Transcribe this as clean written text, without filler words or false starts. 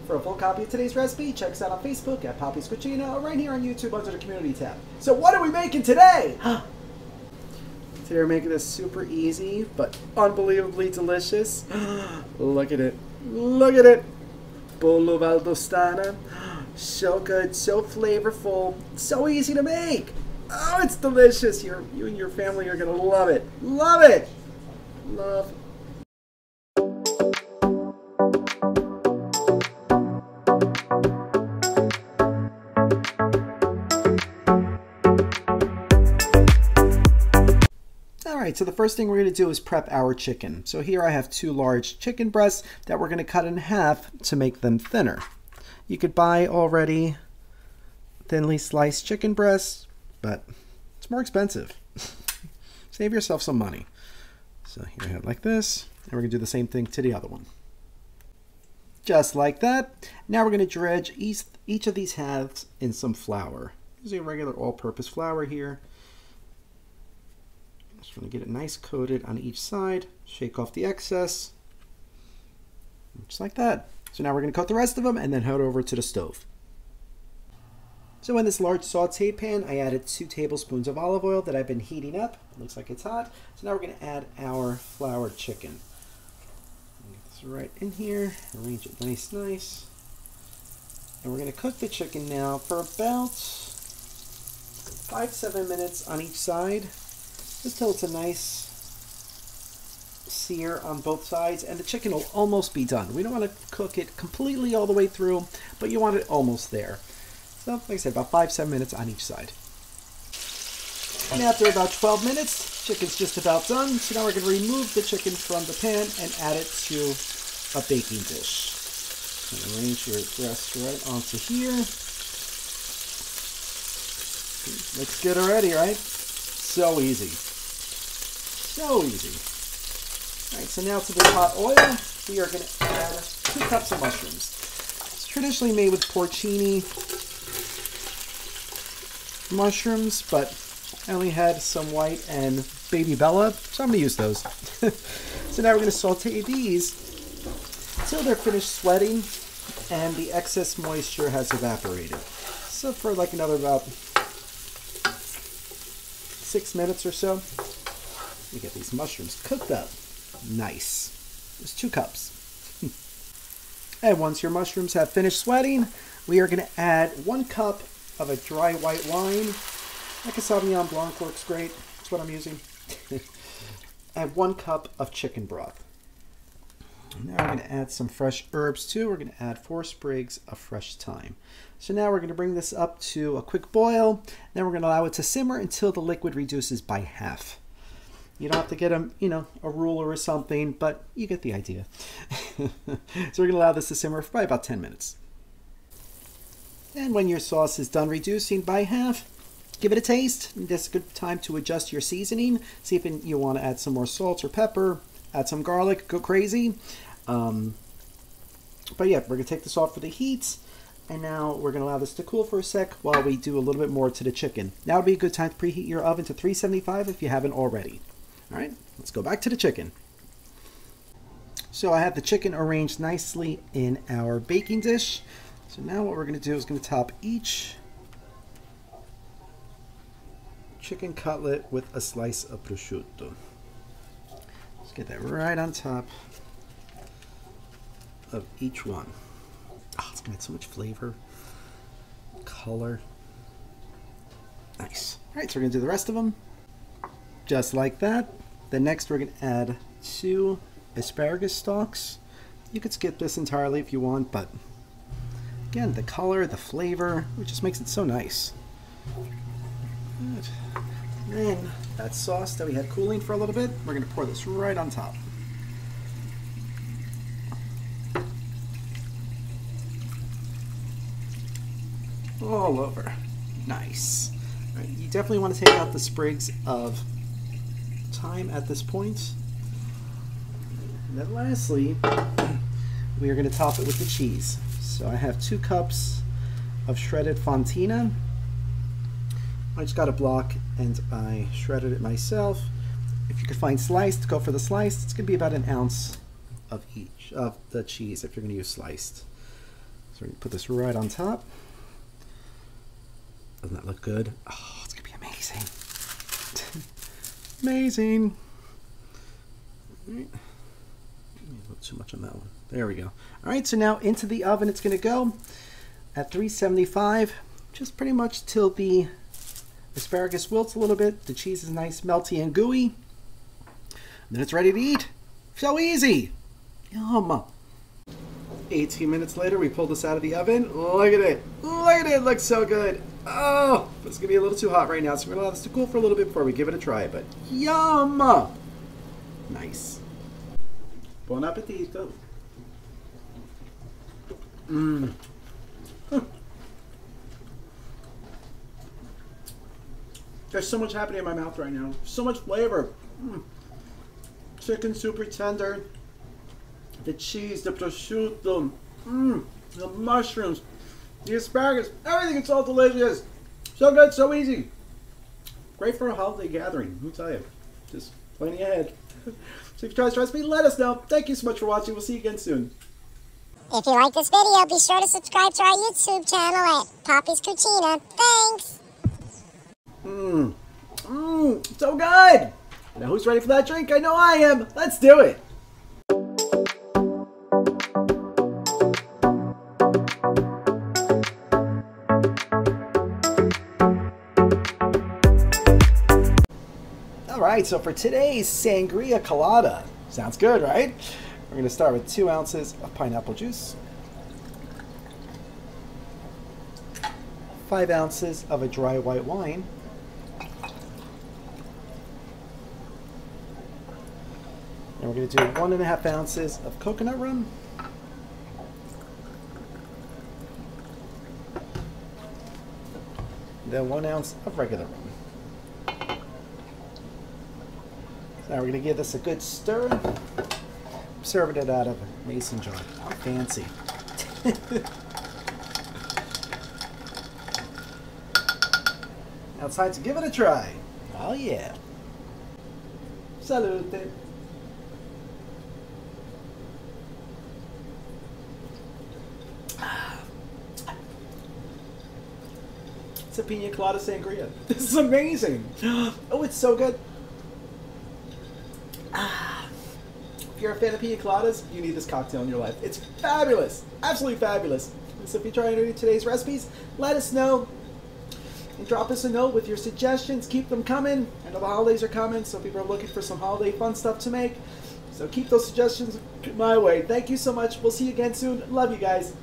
For a full copy of today's recipe, check us out on Facebook at Poppy's Cucina or right here on YouTube under the Community tab. So what are we making today? Today we're making this super easy but unbelievably delicious. Look at it. Look at it. Chicken Valdostana. So good, so flavorful, so easy to make. Oh, it's delicious. You and your family are going to love it. Love it. Love. Alright, so the first thing we're going to do is prep our chicken. So here I have 2 large chicken breasts that we're going to cut in half to make them thinner. You could buy already thinly sliced chicken breasts, but it's more expensive. Save yourself some money. So here I have it like this, and we're going to do the same thing to the other one. Just like that. Now we're going to dredge each of these halves in some flour. Using a regular all-purpose flour here. Just want to get it nice coated on each side. Shake off the excess. Just like that. So now we're going to coat the rest of them and then head over to the stove. So in this large sauté pan, I added 2 tablespoons of olive oil that I've been heating up. It looks like it's hot. So now we're going to add our floured chicken. Get this right in here. Arrange it nice. And we're going to cook the chicken now for about 5-7 minutes on each side. Just till it's a nice sear on both sides, and the chicken will almost be done. We don't want to cook it completely all the way through, but you want it almost there. So, like I said, about 5-7 minutes on each side. And after about 12 minutes, chicken's just about done. So now we're going to remove the chicken from the pan and add it to a baking dish. And arrange your breast right onto here. Looks good already, right? So easy. So easy. Alright, so now to the hot oil, we are going to add 2 cups of mushrooms. It's traditionally made with porcini mushrooms, but I only had some white and baby bella, so I'm going to use those. So now we're going to saute these until they're finished sweating and the excess moisture has evaporated. So for like another about 6 minutes or so. We get these mushrooms cooked up. Nice. There's 2 cups. And once your mushrooms have finished sweating, we are going to add 1 cup of a dry white wine. Like a Sauvignon Blanc works great. That's what I'm using. Add 1 cup of chicken broth. And now we're going to add some fresh herbs too. We're going to add 4 sprigs of fresh thyme. So now we're going to bring this up to a quick boil. Then we're going to allow it to simmer until the liquid reduces by half. You don't have to get a ruler or something, but you get the idea. So we're going to allow this to simmer for probably about 10 minutes. And when your sauce is done reducing by half, give it a taste. This is a good time to adjust your seasoning. See if you want to add some more salt or pepper, add some garlic, go crazy. But yeah, we're going to take this off for the heat. And now we're going to allow this to cool for a sec while we do a little bit more to the chicken. Now would be a good time to preheat your oven to 375 if you haven't already. All right, let's go back to the chicken. So I have the chicken arranged nicely in our baking dish. So now what we're going to do is going to top each chicken cutlet with a slice of prosciutto. Let's get that right on top of each one. Oh, it's going to add so much flavor, color. Nice. All right, so we're going to do the rest of them. Just like that. Then next we're going to add 2 asparagus stalks. You could skip this entirely if you want, but again, the color, the flavor, it just makes it so nice. Good. And then that sauce that we had cooling for a little bit, we're going to pour this right on top. All over. Nice. All right, you definitely want to take out the sprigs of thyme at this point. And then lastly, we are going to top it with the cheese. So I have 2 cups of shredded fontina. I just got a block and I shredded it myself. If you could find sliced, go for the sliced. It's going to be about 1 ounce of each of the cheese if you're going to use sliced. So we put this right on top. Doesn't that look good? Oh, it's gonna be amazing. Amazing. All right. A little too much on that one. There we go. All right, so now into the oven it's gonna go at 375, just pretty much till the asparagus wilts a little bit. The cheese is nice, melty and gooey. And then it's ready to eat. So easy. Yum. 18 minutes later, we pulled this out of the oven. Look at it. Look at it. It looks so good. Oh, but it's going to be a little too hot right now, so we're going to allow this to cool for a little bit before we give it a try. But yum. Nice. Buon appetito. Mmm. There's so much happening in my mouth right now. So much flavor. Chicken super tender. The cheese, the prosciutto, the mushrooms, the asparagus, everything. It's all delicious. So good, so easy. Great for a holiday gathering, let me tell you. Just planning ahead. So if you try this recipe, let us know. Thank you so much for watching. We'll see you again soon. If you like this video, be sure to subscribe to our YouTube channel at Poppy's Cucina. Thanks! So good! Now who's ready for that drink? I know I am. Let's do it. Alright, so for today's sangria colada, sounds good, right? We're going to start with 2 ounces of pineapple juice, 5 ounces of a dry white wine, and we're going to do 1.5 ounces of coconut rum, and then 1 ounce of regular rum. Now we're going to give this a good stir. I'm serving it out of a mason jar. How fancy. Now it's time to give it a try. Oh yeah. Salute. It's a pina colada sangria. This is amazing. Oh, it's so good. If you're a fan of pina coladas, you need this cocktail in your life. It's fabulous. Absolutely fabulous. And so if you try any of today's recipes, let us know. And drop us a note with your suggestions. Keep them coming. I know the holidays are coming, so people are looking for some holiday fun stuff to make. So keep those suggestions my way. Thank you so much. We'll see you again soon. Love you guys.